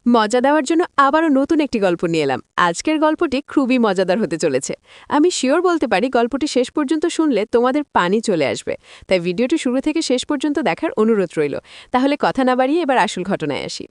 মজা দেওয়ার জন্য আবারও নতুন একটি গল্প নিয়ে এলাম। আজকের গল্পটি খুবই মজাদার হতে চলেছে। আমি শিওর বলতে পারি গল্পটি শেষ পর্যন্ত শুনলে তোমাদের পানি চলে আসবে। তাই ভিডিওটি শুরু থেকে শেষ পর্যন্ত দেখার অনুরোধ রইল। তাহলে কথা না বাড়িয়ে এবার আসল ঘটনায় আসি।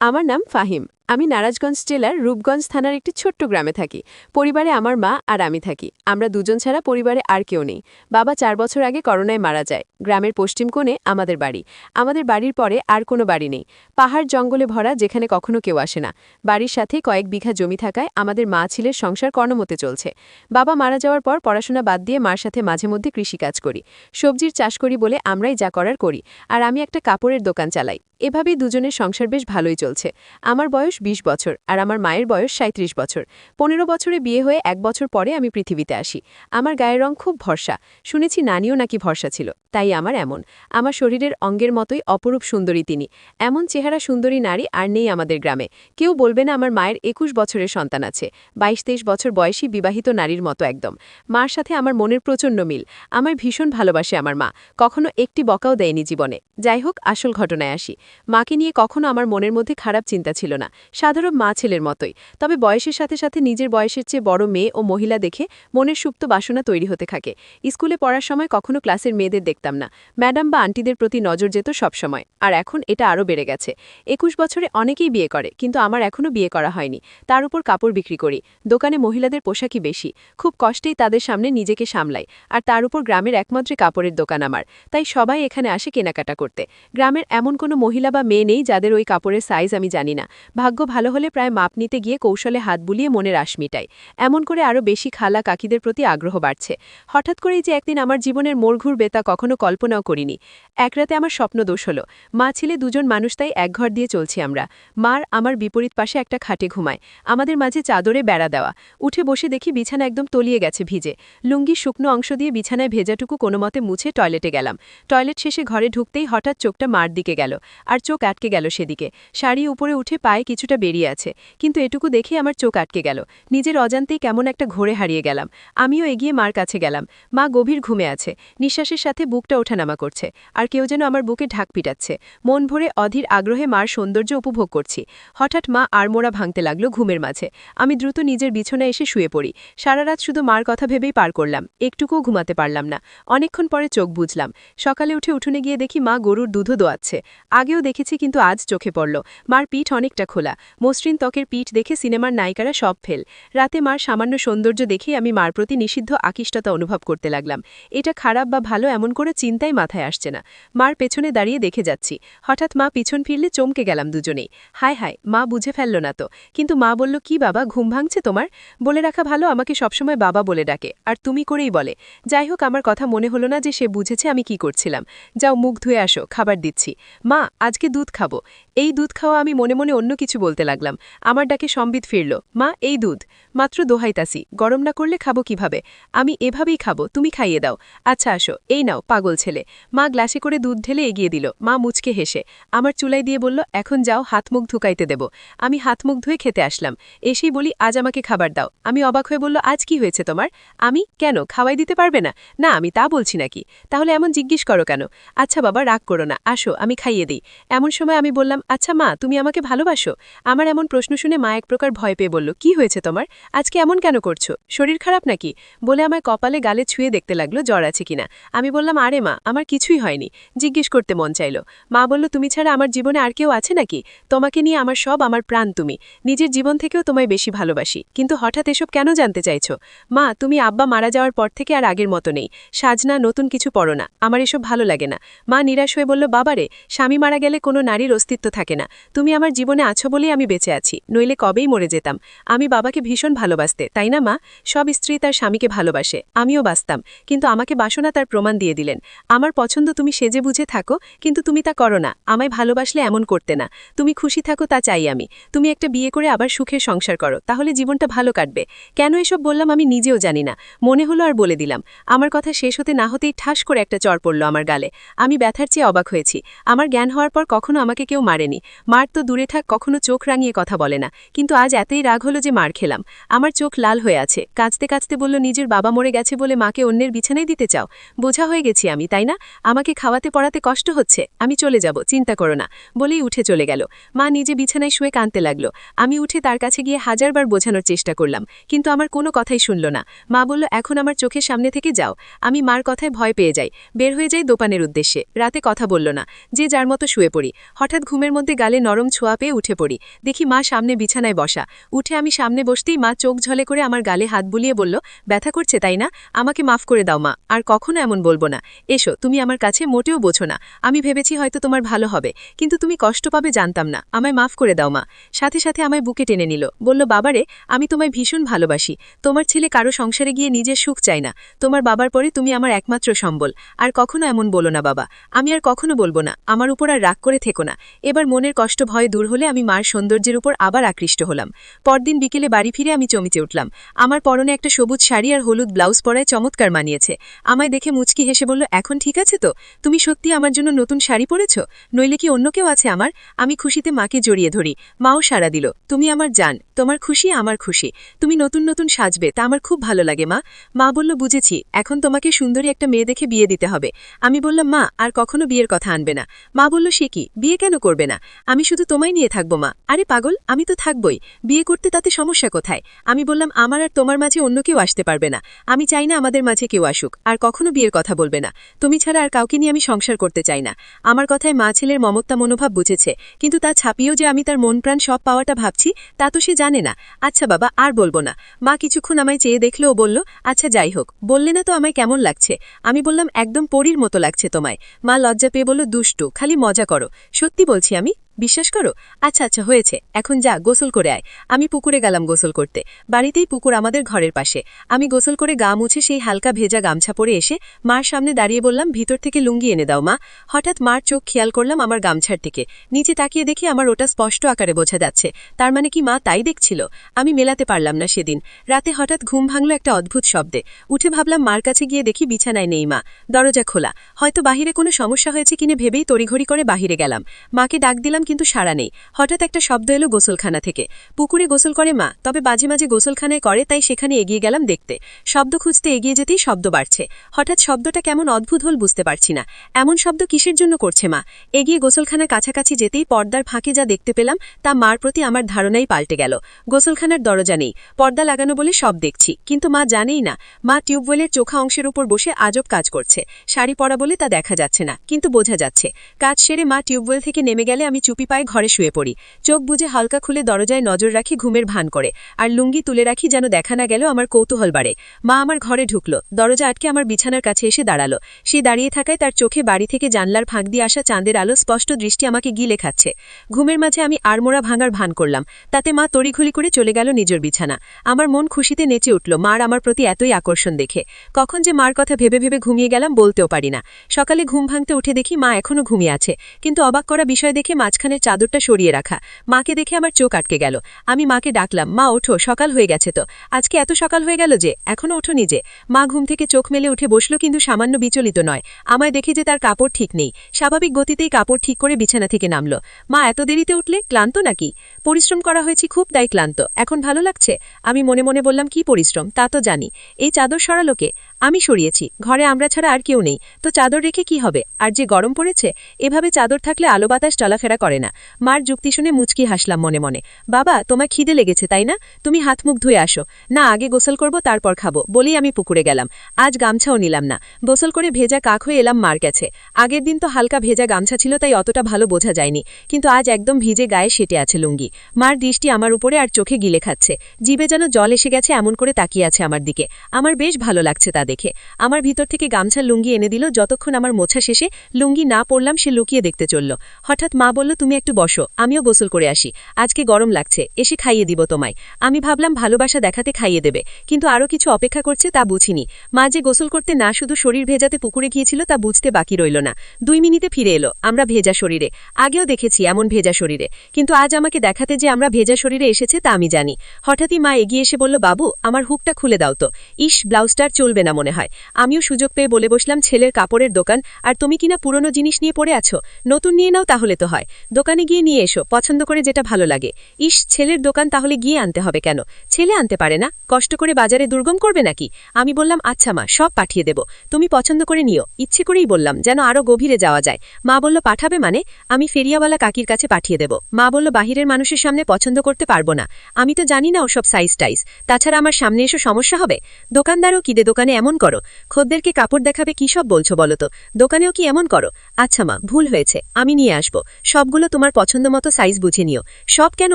আমার নাম ফাহিম। আমি নারায়ণগঞ্জ জেলার রূপগঞ্জ থানার একটি ছোট্ট গ্রামে থাকি। পরিবারে আমার মা আর আমি থাকি। আমরা দুজন ছাড়া পরিবারে আর কেউ নেই। বাবা 4 বছর আগে করোনায় মারা যায়। গ্রামের পশ্চিম কোণে আমাদের বাড়ি। আমাদের বাড়ির পরে আর কোনো বাড়ি নেই। পাহাড় জঙ্গলে ভরা, যেখানে কখনো কেউ আসে না। বাড়ির সাথে কয়েক বিঘা জমি থাকায় আমাদের মা ছেলের সংসার কর্মমতে চলছে। বাবা মারা যাওয়ার পর পড়াশোনা বাদ দিয়ে মার সাথে মাঝে মধ্যে কৃষিকাজ করি। সবজির চাষ করি বলে আমরাই যা করার করি। আর আমি একটা কাপড়ের দোকান চালাই। এভাবেই দুজনের সংসার বেশ ভালোই চলছে। আমার বয়স 20 বছর আর আমার মায়ের বয়স 37 বছর। 15 বছরে বিয়ে হয়ে 1 বছর পরে আমি পৃথিবীতে আসি। আমার গায়ের রং খুব ভরসা। শুনেছি নানিও নাকি ভরসা ছিল, তাই আমার এমন। আমার শরীরের অঙ্গের মতোই অপরূপ সুন্দরী তিনি। এমন চেহারা সুন্দরী নারী আর নেই আমাদের গ্রামে। কেউ বলবে না আমার মায়ের 21 বছরের সন্তান আছে। 22-23 বছর বয়সী বিবাহিত নারীর মতো একদম। মার সাথে আমার মনের প্রচণ্ড মিল। আমার ভীষণ ভালোবাসে আমার মা। কখনো একটি বকাও দেয়নি জীবনে। যাই হোক, আসল ঘটনায় আসি। মাকে নিয়ে কখনো আমার মনের মধ্যে খারাপ চিন্তা ছিল না। সাধারণ মা ছেলের মতোই। তবে বয়সের সাথে সাথে নিজের বয়সের চেয়ে বড় মেয়ে ও মহিলা দেখে মনের সুপ্ত বাসনা তৈরি হতে থাকে। স্কুলে পড়ার সময় কখনো ক্লাসের মেয়েদের দেখতাম না। ম্যাডাম বা আন্টিদের প্রতি নজর যেত সবসময়। আর এখন এটা আরও বেড়ে গেছে। 21 বছরে অনেকেই বিয়ে করে, কিন্তু আমার এখনও বিয়ে করা হয়নি। তার উপর কাপড় বিক্রি করি। দোকানে মহিলাদের পোশাকই বেশি। খুব কষ্টেই তাদের সামনে নিজেকে সামলাই। আর তার উপর গ্রামের একমাত্র কাপড়ের দোকান আমার। তাই সবাই এখানে আসে কেনাকাটা করতে। গ্রামের এমন কোনো মহিলা বা মেয়ে নেই যাদের ওই কাপড়ের সাইজ আমি জানি না। ভাগ্য ভালো হলে প্রায় মাপ নিতে গিয়ে কৌশলে হাত বুলিয়ে মনের আশ মিটাই। এমন করে আরও বেশি খালা কাকিদের প্রতি আগ্রহ বাড়ছে। হঠাৎ করেই যে একদিন আমার জীবনের মোড় ঘুরবে তা কখনো কল্পনাও করিনি। এক রাতে আমার স্বপ্ন দোষ হলো। মা ছেলে দুজন মানুষ, তাই এক ঘর দিয়ে চলছি আমরা। মার আমার বিপরীত পাশে একটা খাটে ঘুমায়। আমাদের মাঝে চাদরে বেড়া দেওয়া। উঠে বসে দেখি বিছানা একদম তলিয়ে গেছে ভিজে। লুঙ্গির শুকনো অংশ দিয়ে বিছানায় ভেজাটুকু কোনোমতে মুছে টয়লেটে গেলাম। টয়লেট শেষে ঘরে ঢুকতেই হঠাৎ চোখটা মার দিকে গেল। আর চোখ আটকে গেল সেদিকে। শাড়ি উপরে উঠে পায়ে কিছুটা বেরিয়ে আছে, কিন্তু এটুকু দেখে আমার চোখ আটকে গেল। নিজের অজান্তেই কেমন একটা ঘোরে হারিয়ে গেলাম। আমিও এগিয়ে মার কাছে গেলাম। মা গভীর ঘুমে আছে। নিঃশ্বাসের সাথে বুকটা ওঠানামা করছে। আর কেউ যেন আমার বুকে ঢাক পিটাচ্ছে। মন ভরে অধীর আগ্রহে মার সৌন্দর্য উপভোগ করছি। হঠাৎ মা আড়মোড়া ভাঙতে লাগলো ঘুমের মাঝে। আমি দ্রুত নিজের বিছানায় এসে শুয়ে পড়ি। সারা রাত শুধু মার কথা ভেবেই পার করলাম। একটুকুও ঘুমাতে পারলাম না। অনেকক্ষণ পরে চোখ বুঝলাম। সকালে উঠে উঠোনে গিয়ে দেখি মা গরুর দুধও দোয়াচ্ছে। আগেও দেখেছি, কিন্তু আজ চোখে পড়ল। মার পিঠ অনেকটা খোলা। মসৃণ ত্বকের পিঠ দেখে সিনেমার নায়িকারা সব ফেল। রাতে মার সামান্য সৌন্দর্য দেখেই আমি মার প্রতি নিষিদ্ধ আকৃষ্টতা অনুভব করতে লাগলাম। এটা খারাপ বা ভালো এমন করে চিন্তাই মাথায় আসছে না। মার পেছনে দাঁড়িয়ে দেখে যাচ্ছি। হঠাৎ মা পিছন ফিরলে চমকে গেলাম দুজনেই। হায় হায়, মা বুঝে ফেলল না তো। কিন্তু মা বলল, কি বাবা, ঘুম ভাঙছে তোমার? বলে রাখা ভালো, আমাকে সবসময় বাবা বলে ডাকে, আর তুমি করেই বলে। যাই হোক, আমার কথা মনে হলো না যে সে বুঝেছে আমি কি করছিলাম। যাও মুখ ধুয়ে আসো, খাবার দিচ্ছি। মা, আজকে দুধ খাবো। এই দুধ খাওয়া, আমি মনে মনে অন্য কিছু বলতে লাগলাম। আমার ডাকে সম্বিত ফিরল। মা, এই দুধ মাত্র দোহাইতাসি, গরম না করলে খাবো কিভাবে? আমি এভাবেই খাবো, তুমি খাইয়ে দাও। আচ্ছা আসো, এই নাও পাগল ছেলে। মা গ্লাসে করে দুধ ঢেলে এগিয়ে দিল। মা মুচকে হেসে আমার চুলাই দিয়ে বলল, এখন যাও, হাত মুখ ধুকাইতে দেব। আমি হাত মুখ ধুয়ে খেতে আসলাম। এসেই বলি, আজ আমাকে খাবার দাও। আমি অবাক হয়ে বলল, আজ কি হয়েছে তোমার? আমি কেন, খাওয়াই দিতে পারবে না? না, আমি তা বলছি নাকি। তাহলে এমন জিজ্ঞেস করো কেন? আচ্ছা বাবা, রাগ করো না, আসো আমি খাইয়ে দিই। এমন সময় আমি বললাম, আচ্ছা মা, তুমি আমাকে ভালোবাসো? আমার এমন প্রশ্ন শুনে মা এক প্রকার ভয় পেয়ে বলল, কি হয়েছে তোমার? আজকে এমন কেন করছো? শরীর খারাপ নাকি? বলে আমায় কপালে গালে ছুঁয়ে দেখতে লাগলো জ্বর আছে কিনা। আমি বললাম, আরে মা, আমার কিছুই হয়নি। জিজ্ঞেস করতে মন চাইল। মা বলল, তুমি ছাড়া আমার জীবনে আর কেউ আছে নাকি? তোমাকে নিয়ে আমার সব, আমার প্রাণ তুমি। নিজের জীবন থেকেও তোমায় বেশি ভালোবাসি। কিন্তু হঠাৎ এসব কেন জানতে চাইছো? মা, তুমি আব্বা মারা যাওয়ার পর থেকে আর আগের মতো নেই। সাজনা, নতুন কিছু পড়ো না, আমার এসব ভালো লাগে না। মা নিরাশ হয়ে বলল, বাবারে, স্বামী মারা গেলে কোনো নারীর অস্তিত্ব থাকে না। তুমি আমার জীবনে আছো বলেই আমি বেঁচে আছি, নইলে কবেই মরে যেতাম। আমি বাবাকে ভীষণ ভালোবাসতে, তাই না মা? সব স্ত্রী তার স্বামীকে ভালোবাসে, আমিও বাসতাম। কিন্তু আমাকে বাসনা তার প্রমাণ দিয়ে দিলেন। আমার পছন্দ তুমি সেজে বুঝে থাকো, কিন্তু তুমি তা করো না। আমায় ভালোবাসলে এমন করতে না। তুমি খুশি থাকো, তা চাই আমি। তুমি একটা বিয়ে করে আবার সুখের সংসার করো, তাহলে জীবনটা ভালো কাটবে। কেন এসব বললাম আমি নিজেও জানি না। মনে হলো আর বলে দিলাম। আমার কথা শেষ হতে না হতেই ঠাস করে একটা চড় পড়ল আমার গালে। আমি ব্যথার চেয়ে অবাক হয়েছি। আমার জ্ঞান হওয়ার পর কখনো আমাকে কেউ মারেনি। মার তো দূরে থাক, কখনো চোখ রাঙিয়ে কথা বলে না। কিন্তু আজ এতই রাগ হলো যে মার খেলাম। আমার চোখ লাল হয়ে আছে। কাঁদতে কাঁদতে বলল, নিজের বাবা মরে গেছে বলে মাকে অন্যের বিছানায় দিতে চাও? বোঝা হয়ে গেছি করছি আমি, তাই না? আমাকে খাওয়াতে পড়াতে কষ্ট হচ্ছে, আমি চলে যাব, চিন্তা করো না, বলেই উঠে চলে গেল। মা নিজে বিছানায় শুয়ে কাঁদতে লাগলো। আমি উঠে তার কাছে গিয়ে হাজারবার বোঝানোর চেষ্টা করলাম, কিন্তু আমার কোনো কথাই শুনল না। মা বলল, এখন আমার চোখের সামনে থেকে যাও। আমি মার কথায় ভয় পেয়ে যাই, বের হয়ে যাই দোকানের উদ্দেশ্যে। রাতে কথা বলল না, যে যার মতো শুয়ে পড়ি। হঠাৎ ঘুমের মধ্যে গালে নরম ছোঁয়া পেয়ে উঠে পড়ি, দেখি মা সামনে বিছানায় বসা। উঠে আমি সামনে বসতেই মা চোখ ঝলে করে আমার গালে হাত বুলিয়ে বলল, ব্যথা করছে তাই না? আমাকে মাফ করে দাও মা, আর কখনো এমন বলবো না। এসো, তুমি আমার কাছে মোটেও বোঝো না। আমি ভেবেছি হয়তো তোমার ভালো হবে, কিন্তু তুমি কষ্ট পাবে জানতাম না। আমায় মাফ করে দাও মা। সাথে সাথে আমায় বুকে টেনে নিল, বলল, বাবারে, আমি তোমায় ভীষণ ভালোবাসি। তোমার ছেলে কারো সংসারে গিয়ে নিজের সুখ চাই না। তোমার বাবার পরে তুমি আমার একমাত্র সম্বল। আর কখনো এমন বলো না বাবা, আমি আর কখনো বলবো না। আমার উপর আর রাগ করে থেকো না। এবার মনের কষ্ট ভয় দূর হলে আমি মার সৌন্দর্যের উপর আবার আকৃষ্ট হলাম। পরদিন বিকেলে বাড়ি ফিরে আমি চমকে উঠলাম। আমার পরনে একটা সবুজ শাড়ি আর হলুদ ব্লাউজ পরায় চমৎকার মানিয়েছে। আমায় দেখে মুচকি হেসে বলল, এখন ঠিক আছে তো? তুমি সত্যি আমার জন্য নতুন শাড়ি পরেছ? নইলে কি অন্য কেউ আছে আমার? আমি খুশিতে মাকে জড়িয়ে ধরি। মাও সাড়া দিল, তুমি আমার জান, তোমার খুশি আমার খুশি। তুমি নতুন নতুন সাজবে, তা আমার খুব ভালো লাগে মা। মা বলল, বুঝেছি, এখন তোমাকে সুন্দরী একটা মেয়ে দেখে বিয়ে দিতে হবে। আমি বললাম, মা, আর কখনো বিয়ের কথা আনবে না। মা বলল, সে কি, বিয়ে কেন করবে না? আমি শুধু তোমায় নিয়ে থাকবো মা। আরে পাগল, আমি তো থাকবই, বিয়ে করতে তাতে সমস্যা কোথায়? আমি বললাম, আমার আর তোমার মাঝে অন্য কেউ আসতে পারবে না। আমি চাই না আমাদের মাঝে কেউ আসুক, আর কখনো বিয়ের কথা বলবে না। তুমি ছাড়া আর কাউকে নিয়ে আমি সংসার করতে চাই না। আমার কথায় মা ছেলের মমতা মনোভাব বুঝেছে, কিন্তু তা ছাপিয়েও যে আমি তার মন প্রাণ সব পাওয়াটা ভাবছি, তা তো সে জানে না। আচ্ছা বাবা, আর বলবো না। মা কিছুক্ষণ আমায় চেয়ে দেখলো ও বলল, আচ্ছা যাই হোক, বললে না তো আমায় কেমন লাগছে? আমি বললাম, একদম পরীর মতো লাগছে তোমায়। মা লজ্জা পেয়ে বলল, দুষ্টু, খালি মজা করো। সত্যি বলছি আমি, বিশ্বাস করো। আচ্ছা আচ্ছা হয়েছে, এখন যা, গোসল করে আয়। আমি পুকুরে গেলাম গোসল করতে। বাড়িতেই পুকুর আমাদের ঘরের পাশে। আমি গোসল করে গা মুছে সেই হালকা ভেজা গামছা পরে এসে মার সামনে দাঁড়িয়ে বললাম, ভিতর থেকে লুঙ্গি এনে দাও মা। হঠাৎ মার চোখ খেয়াল করলাম আমার গামছার দিকে। নিচে তাকিয়ে দেখি আমার ওটা স্পষ্ট আকারে বোঝা যাচ্ছে। তার মানে কি মা তাই দেখছিল? আমি মেলাতে পারলাম না সেদিন। রাতে হঠাৎ ঘুম ভাঙল একটা অদ্ভুত শব্দে। উঠে ভাবলাম মার কাছে গিয়ে দেখি বিছানায় নেই মা, দরজা খোলা। হয়তো বাহিরে কোনো সমস্যা হয়েছে কিনে ভেবেই তড়িঘড়ি করে বাহিরে গেলাম। মাকে ডাক দিলাম, কিন্তু সাড়া নেই। হঠাৎ একটা শব্দ এলো গোসলখানা থেকে। পুকুরে গোসল করে মা, তবে মাঝে মাঝে গোসলখানায় করে, তাই সেখানে এগিয়ে গেলাম দেখতে। শব্দ খুঁজতে এগিয়ে যেতেই শব্দ বাড়ছে। হঠাৎ শব্দটা কেমন অদ্ভুত হল বুঝতে পারছি না। এমন শব্দ কিসের জন্য করছে মা? এগিয়ে গোসলখানার কাছাকাছি যেতেই পর্দার ফাঁকে যা দেখতে পেলাম তা মার প্রতি আমার ধারণাই পাল্টে গেল। গোসলখানার দরজা নেই, পর্দা লাগানো বলে সব দেখছি, কিন্তু মা জানেই না। মা টিউবওয়েলের চোখা অংশের উপর বসে আজব কাজ করছে। শাড়ি পরা বলে তা দেখা যাচ্ছে না, কিন্তু বোঝা যাচ্ছে। কাজ সেরে মা টিউবওয়েল থেকে নেমে গেলে আমি চুপি পায়ে ঘরে শুয়ে পড়ি। চোখ বুজে হালকা খুলে দরজায় নজর রাখি ঘুমের ভান করে, আর লুঙ্গি তুলে রাখি যেন দেখা না গেল আমার কৌতূহল বাড়ে। মা আমার ঘরে ঢুকলো, দরজা আটকে আমার বিছানার কাছে এসে দাঁড়ালো। সে দাঁড়িয়ে থাকায় তার চোখে বাড়ি থেকে জানলার ফাঁক দিয়ে আসা চাঁদের আলো স্পষ্ট দৃষ্টি আমাকে গিলে খাচ্ছে। ঘুমের মাঝে আমি আড়মোড়া ভাঙার ভান করলাম, তাতে মা তড়িঘড়ি করে চলে গেল নিজের বিছানা। আমার মন খুশিতে নেচে উঠল মার আমার প্রতি এতই আকর্ষণ দেখে। কখন যে মার কথা ভেবে ভেবে ঘুমিয়ে গেলাম বলতেও পারি না। সকালে ঘুম ভাঙতে উঠে দেখি মা এখনো ঘুমিয়ে আছে, কিন্তু অবাক করা বিষয় দেখে মাঝখানের চাদরটা সরিয়ে রাখা। মাকে দেখে আমার চোখ আটকে গেল। আমি মাকে ডাকলাম, মা ওঠো, সকাল হয়ে গেছে তো। আজকে এত সকাল হয়ে গেল যে, এখনো ওঠো নিজে। মা ঘুম থেকে চোখ মেলে উঠে বসলো, কিন্তু সামান্য বিচলিত নয়। আমায় দেখে যে তার কাপড় ঠিক নেই। স্বাভাবিক গতিতেই কাপড় ঠিক করে বিছানা থেকে নামলো। মা এত দেরিতে উঠলে, ক্লান্ত নাকি? পরিশ্রম করা হয়েছে খুব, তাই ক্লান্ত। এখন ভালো লাগছে? আমি মনে মনে বললাম, কি পরিশ্রম তা তো জানি। এই চাদর সরালো কে? আমি সরিয়েছি। ঘরে আমরা ছাড়া আর কেউ নেই, তো চাদর রেখে কি হবে? আর যে গরম পড়েছে, এভাবে চাদর থাকলে আলো বাতাস চলাফেরা করে না। মার যুক্তি শুনে মুচকি হাসলাম মনে মনে। বাবা, তোমার খিদে লেগেছে তাই না? তুমি হাত মুখ ধুয়ে আসো। না, আগে গোসল করব, তারপর খাবো, বলেই আমি পুকুরে গেলাম। আজ গামছাও নিলাম না। গোসল করে ভেজা কাক হয়ে এলাম মার কাছে। আগের দিন তো হালকা ভেজা গামছা ছিল, তাই অতটা ভালো বোঝা যায়নি, কিন্তু আজ একদম ভিজে গায়ে সেটে আছে লুঙ্গি। মার দৃষ্টি আমার উপরে আর চোখে গিলে খাচ্ছে। জিভে যেন জল এসে গেছে, এমন করে তাকিয়ে আছে আমার দিকে। আমার বেশ ভালো লাগছে তা দেখে। আমার ভিতর থেকে গামছার লুঙ্গি এনে দিল। যতক্ষণ আমার মোছা শেষে লুঙ্গি না পড়লাম সে লুকিয়ে দেখতে চলল। হঠাৎ মা বলল, তুমি একটু বসো, আমিও গোসল করে আসি। আজকে গরম লাগছে, এসে খাইয়ে দিব তোমায়। আমি ভাবলাম ভালোবাসা দেখাতে খাইয়ে দেবে, কিন্তু আরও কিছু অপেক্ষা করছে তা বুঝিনি। মা যে গোসল করতে না শুধু শরীর ভেজাতে পুকুরে গিয়েছিল তা বুঝতে বাকি রইল না। 2 মিনিটে ফিরে এলো আমরা ভেজা শরীরে। আগেও দেখেছি এমন ভেজা শরীরে, কিন্তু আজ আমাকে দেখাতে যে আমরা ভেজা শরীরে এসেছে তা আমি জানি। হঠাৎই মা এগিয়ে এসে বলল, বাবু, আমার হুকটা খুলে দাও তো। ইস, ব্লাউজটার চলবে না মনে হয়। আমিও সুযোগ পেয়ে বলে বসলাম, ছেলের কাপড়ের দোকান, আর তুমি কিনা পুরনো জিনিস নিয়ে পড়ে আছো। নতুন নিয়ে নাও তাহলে তো হয়। দোকানে গিয়ে নিয়ে এসো, পছন্দ করে যেটা ভালো লাগে। ইস, ছেলের দোকান তাহলে গিয়ে আনতে হবে কেন? ছেলে আনতে পারে না? কষ্ট করে বাজারে দুর্গম করবে নাকি? আমি বললাম, আচ্ছা মা, সব পাঠিয়ে দেব, তুমি পছন্দ করে নিও। ইচ্ছে করেই বললাম, যেন আরো গভীরে যাওয়া যায়। মা বলল, পাঠাবে মানে? আমি ফেরিয়াওয়ালা কাকির কাছে পাঠিয়ে দেব। মা বলল, বাহিরের মানুষের সামনে পছন্দ করতে পারবো না, আমি তো জানি না ওসব সাইজ টাইজ, তাছাড়া আমার সামনে এসে সমস্যা হবে। দোকানদারও কি দে দোকানে এমন করো? খদ্দেরকে কাপড় দেখাবে কি সব বলছো বলো তো? দোকানেও কি এমন করো? আচ্ছা মা, ভুল হয়েছে, আমি নিয়ে আসবো। সবগুলো তোমার পছন্দ মতো সাইজ বুঝে নিও। সব কেন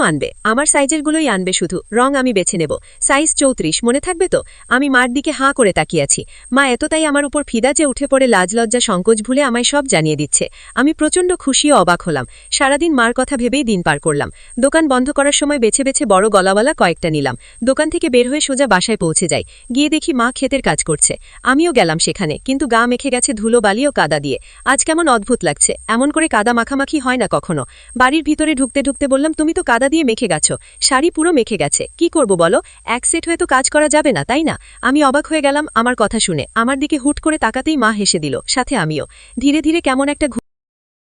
আনবে? আমার সাইজেরগুলোই আনবে, শুধু রং আমি বেছে নেব। সাইজ 34 মনে থাকবে তো? আমি মার দিকে হাঁ করে তাকিয়ে আছি। মা এতটাই আমার উপর ফিদা যে উঠে পড়ে লাজ লজ্জা সংকোচ ভুলে আমায় সব জানিয়ে দিচ্ছে। আমি প্রচণ্ড খুশি ও অবাক হলাম। সারাদিন মার কথা ভেবেই দিন পার করলাম। দোকান বন্ধ করার সময় বেছে বেছে বড় গলাওয়ালা কয়েকটা নিলাম। দোকান থেকে বের হয়ে সোজা বাসায় পৌঁছে যাই। গিয়ে দেখি মা ক্ষেতের কাজ করছে। আমিও গেলাম সেখানে, কিন্তু গা মেখে গেছে ধুলো বালি ও কাদা দিয়ে। আজ কেমন অদ্ভুত লাগছে, এমন করে কাদা মাখামাখি হয় না কখনো। বাড়ির ভিতরে ঢুকতে ঢুকতে বললাম, তুমি তো কাদা দিয়ে মেখে গেছো, শাড়ি পুরো মেখে গেছে, কি করব বলো? এক সেট হয়ে তো কাজ করা যাবে না, তাই না? আমি অবাক হয়ে গেলাম আমার কথা শুনে। আমার দিকে হুট করে তাকাতেই মা হেসে দিল, সাথে আমিও। ধীরে ধীরে কেমন একটা